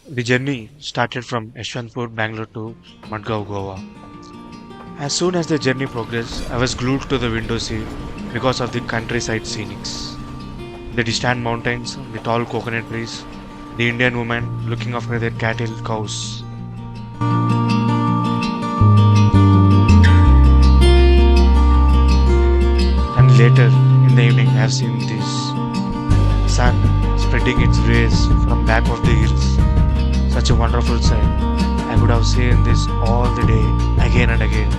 The journey started from Yeshwanthpur, Bangalore to Madgaon, Goa. As soon as the journey progressed, I was glued to the window seat because of the countryside scenics. The distant mountains, the tall coconut trees, the Indian women looking after their cattle, cows. And later in the evening, I have seen this sun spreading its rays from back of the hills. Such a wonderful sight. I could have seen this all the day, again and again.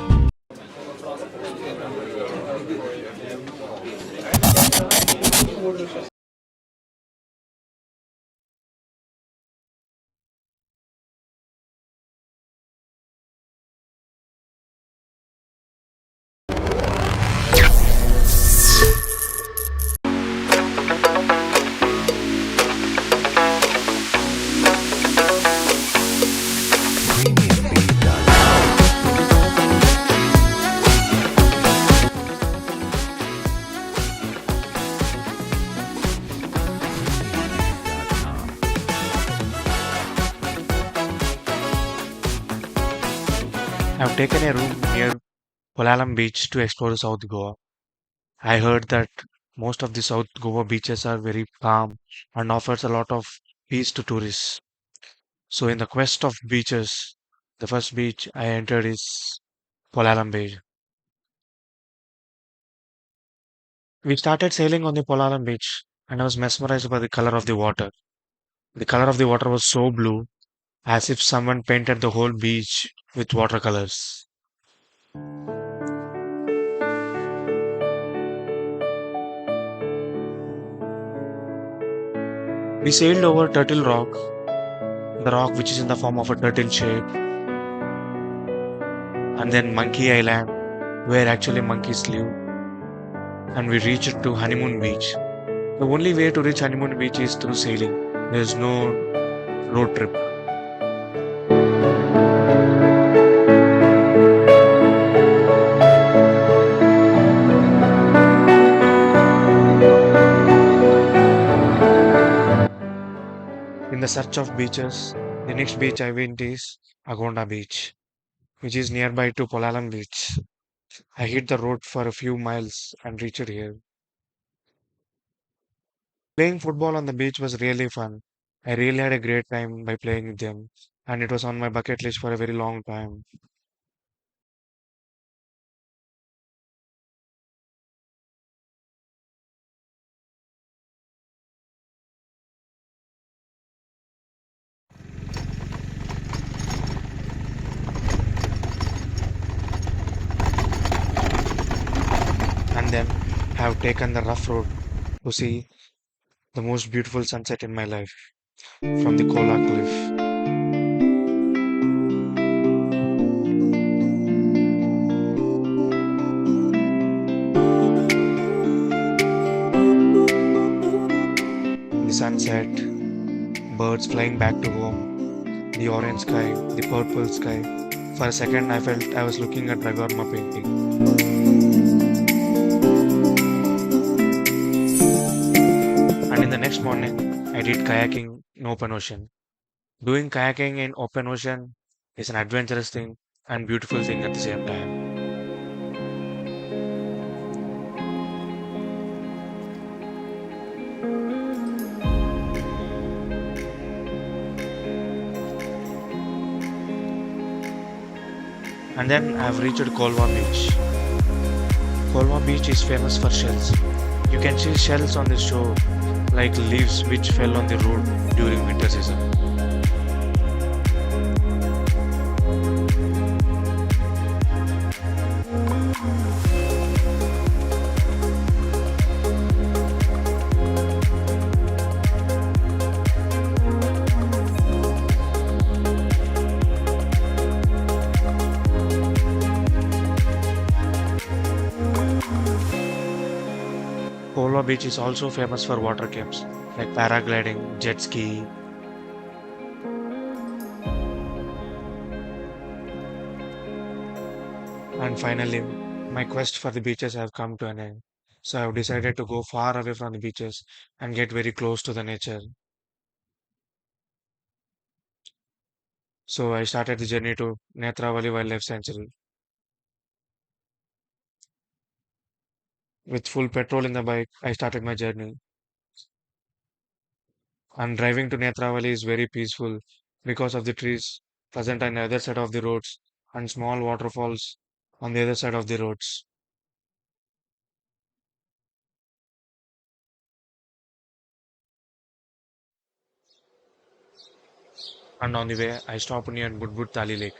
I've taken a room near Polalam Beach to explore South Goa. I heard that most of the South Goa beaches are very calm and offers a lot of peace to tourists. So in the quest of beaches, the first beach I entered is Polalam Beach. We started sailing on the Polalam Beach and I was mesmerized by the color of the water. The color of the water was so blue, as if someone painted the whole beach with watercolors. We sailed over Turtle Rock, the rock which is in the form of a turtle shape, and then Monkey Island, where actually monkeys live, and we reached to Honeymoon Beach. The only way to reach Honeymoon Beach is through sailing. There is no road trip. In the search of beaches, the next beach I went is Agonda Beach, which is nearby to Polalam Beach. I hit the road for a few miles and reached here. Playing football on the beach was really fun. I really had a great time by playing with them, and it was on my bucket list for a very long time. And then have taken the rough road to see the most beautiful sunset in my life from the Kola Cliff. The sunset, birds flying back to home, the orange sky, the purple sky. For a second, I felt I was looking at Ragorma painting. And in the next morning, I did kayaking in open ocean. Doing kayaking in open ocean is an adventurous thing and beautiful thing at the same time. And then I've reached Kolwa Beach. Kolwa Beach is famous for shells. You can see shells on the shore like leaves which fell on the road during winter season. Kolwa Beach is also famous for water games like paragliding, jet ski. And finally, my quest for the beaches have come to an end. So I've decided to go far away from the beaches and get very close to the nature. So I started the journey to Netravali Wildlife Sanctuary. With full petrol in the bike, I started my journey. And driving to Netravali is very peaceful because of the trees present on the other side of the roads and small waterfalls on the other side of the roads. And on the way, I stopped near Budbud Tali Lake.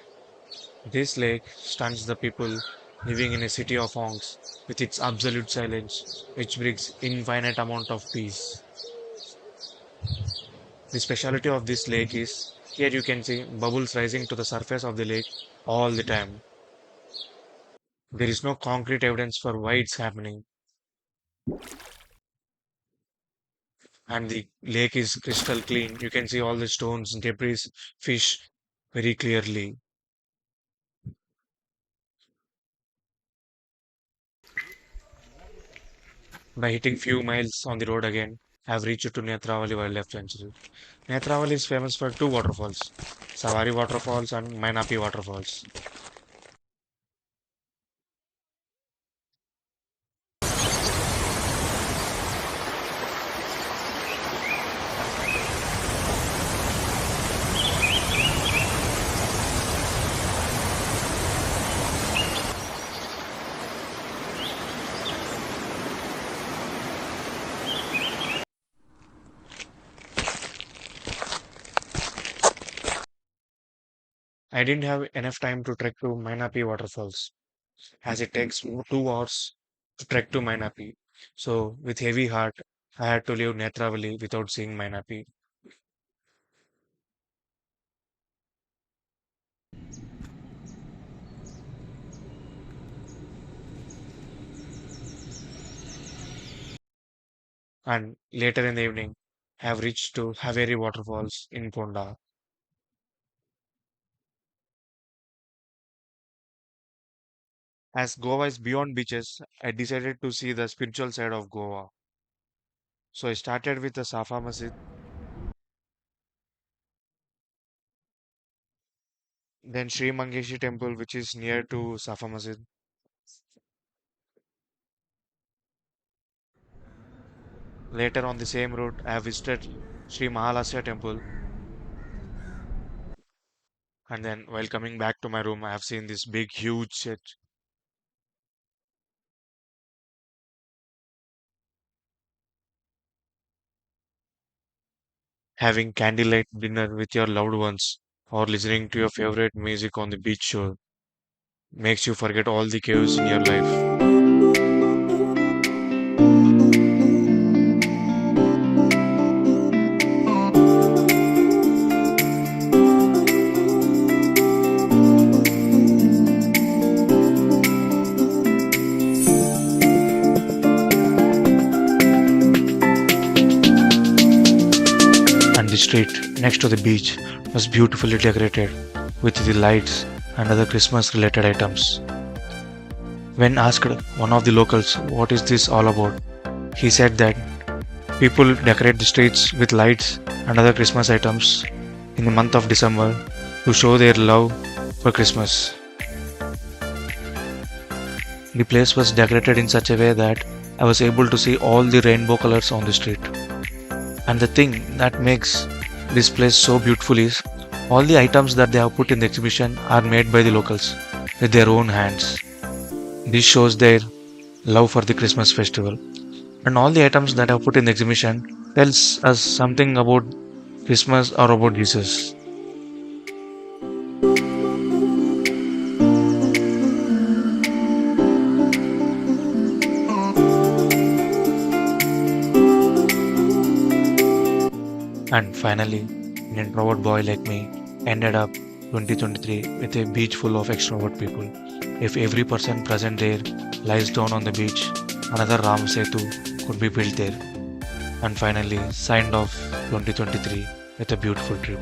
This lake stuns the people living in a city of honks with its absolute silence, which brings infinite amount of peace. The specialty of this lake is here you can see bubbles rising to the surface of the lake all the time. There is no concrete evidence for why it's happening, and the lake is crystal clean. You can see all the stones, debris, fish very clearly. By hitting few miles on the road again, I have reached to Netravali Wildlife Sanctuary. Netravali is famous for two waterfalls, Savari Waterfalls and Mainapi Waterfalls. I didn't have enough time to trek to Mainapi Waterfalls, as it takes 2 hours to trek to Mainapi. So, with heavy heart, I had to leave Netravali without seeing Mainapi. And later in the evening, I have reached to Haveri Waterfalls in Ponda. As Goa is beyond beaches, I decided to see the spiritual side of Goa. So I started with the Safa Masjid, then Sri Mangeshi Temple, which is near to Safa Masjid. Later on the same route, I have visited Sri Mahalasya Temple, and then while coming back to my room, I have seen this big, huge church. Having candlelight dinner with your loved ones or listening to your favorite music on the beach shore makes you forget all the chaos in your life. And the street next to the beach was beautifully decorated with the lights and other Christmas related items. When asked one of the locals what is this all about, he said that people decorate the streets with lights and other Christmas items in the month of December to show their love for Christmas. The place was decorated in such a way that I was able to see all the rainbow colors on the street. And the thing that makes this place so beautiful is all the items that they have put in the exhibition are made by the locals with their own hands. This shows their love for the Christmas festival. And all the items that I have put in the exhibition tells us something about Christmas or about Jesus. And finally, an introvert boy like me ended up 2023 with a beach full of extrovert people. If every person present there lies down on the beach, another Ram Setu could be built there. And finally, signed off 2023 with a beautiful trip.